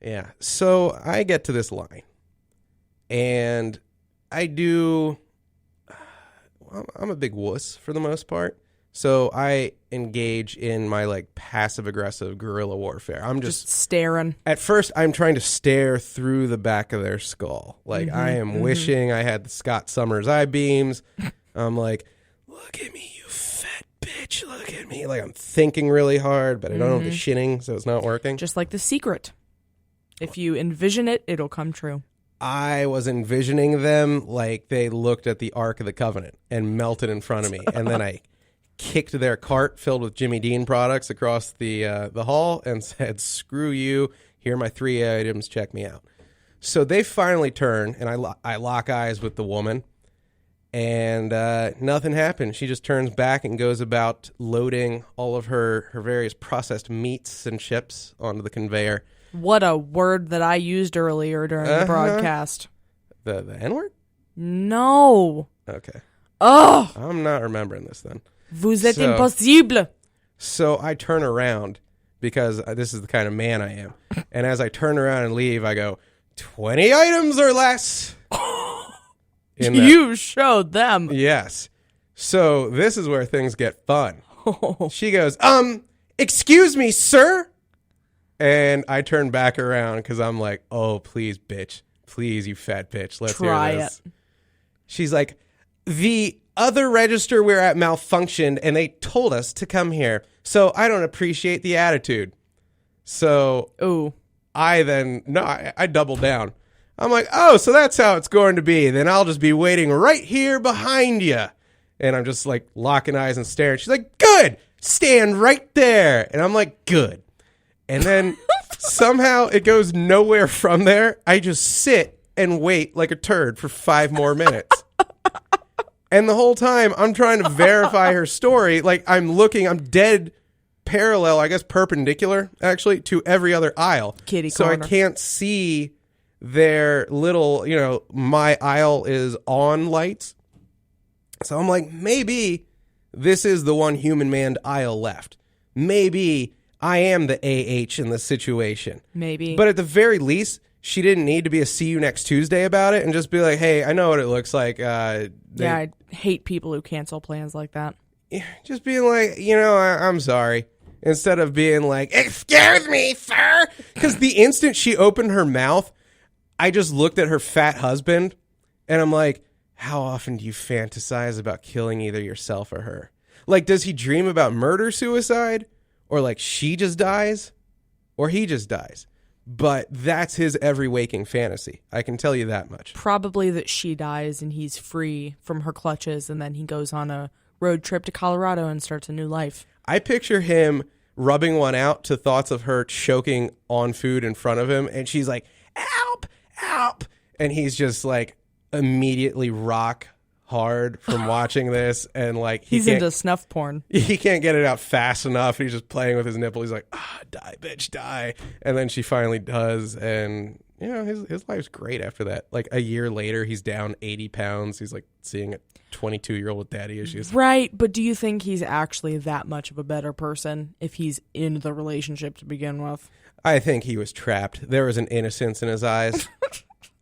Yeah. So I get to this line, and I do. I'm a big wuss for the most part. So I engage in my like passive aggressive guerrilla warfare. I'm just staring. At first, I'm trying to stare through the back of their skull. Like I am wishing I had the Scott Summers eye beams. I'm like, look at me, you fat bitch. Look at me. Like I'm thinking really hard, but I don't have the shitting, so it's not working. Just like The Secret. If you envision it, it'll come true. I was envisioning them like they looked at the Ark of the Covenant and melted in front of me, and then I kicked their cart filled with Jimmy Dean products across the hall and said, screw you, here are my 3 items, check me out. So they finally turn, and I lock eyes with the woman, and nothing happened. She just turns back and goes about loading all of her various processed meats and chips onto the conveyor. What a word that I used earlier during the broadcast. The N-word? No. Okay. Oh! I'm not remembering this then. Vous êtes impossible. So I turn around because this is the kind of man I am. And as I turn around and leave, I go, 20 items or less. You showed them. Yes. So this is where things get fun. She goes, excuse me, sir. And I turn back around because I'm like, oh, please, bitch. Please, you fat bitch. Let's hear this. It. She's like, the other register we're at malfunctioned and they told us to come here. So I don't appreciate the attitude. So I double down. I'm like, oh, so that's how it's going to be. Then I'll just be waiting right here behind you. And I'm just like locking eyes and staring. She's like, good. Stand right there. And I'm like, good. And then somehow it goes nowhere from there. I just sit and wait like a turd for 5 more minutes. And the whole time I'm trying to verify her story. Like I'm dead parallel, I guess perpendicular actually, to every other aisle. Kitty so corner. I can't see their little, my aisle is on lights. So I'm like, maybe this is the one human manned aisle left. Maybe I am the AH in this situation. Maybe. But at the very least, she didn't need to be a see you next Tuesday about it and just be like, hey, I know what it looks like. I hate people who cancel plans like that. Just being like, I'm sorry. Instead of being like, excuse me, sir. Because the instant she opened her mouth, I just looked at her fat husband and I'm like, how often do you fantasize about killing either yourself or her? Like, does he dream about murder, suicide? Or like she just dies? Or he just dies? But that's his every waking fantasy. I can tell you that much. Probably that she dies and he's free from her clutches and then he goes on a road trip to Colorado and starts a new life. I picture him rubbing one out to thoughts of her choking on food in front of him. And she's like, help, help. And he's just like immediately rock hard from watching this. And like he's into snuff porn. He can't get it out fast enough. He's just playing with his nipple. He's like, die, bitch, die. And then she finally does. And, his life's great after that. Like a year later, he's down 80 pounds. He's like seeing a 22-year-old with daddy issues. Right. But do you think he's actually that much of a better person if he's in the relationship to begin with? I think he was trapped. There was an innocence in his eyes.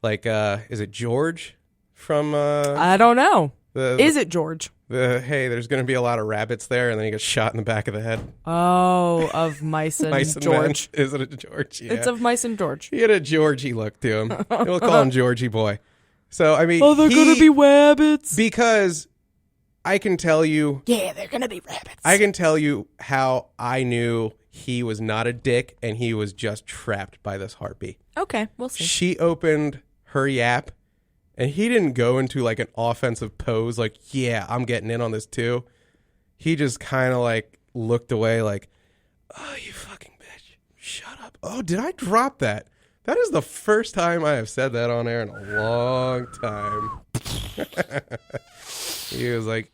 Like, is it George from... I don't know. Is it George? Hey, there's going to be a lot of rabbits there, and then he gets shot in the back of the head. Oh, of Mice and George. Men. Is it a George? Yeah. It's of Mice and George. He had a Georgie look to him. We'll call him Georgie boy. So, I mean... Oh, they're going to be rabbits. Because I can tell you... Yeah, they're going to be rabbits. I can tell you how I knew he was not a dick, and he was just trapped by this harpy. Okay, we'll see. She opened her yap, and he didn't go into like an offensive pose like, yeah, I'm getting in on this too. He just kind of like looked away like, oh, you fucking bitch. Shut up. Oh, did I drop that? That is the first time I have said that on air in a long time. He was like,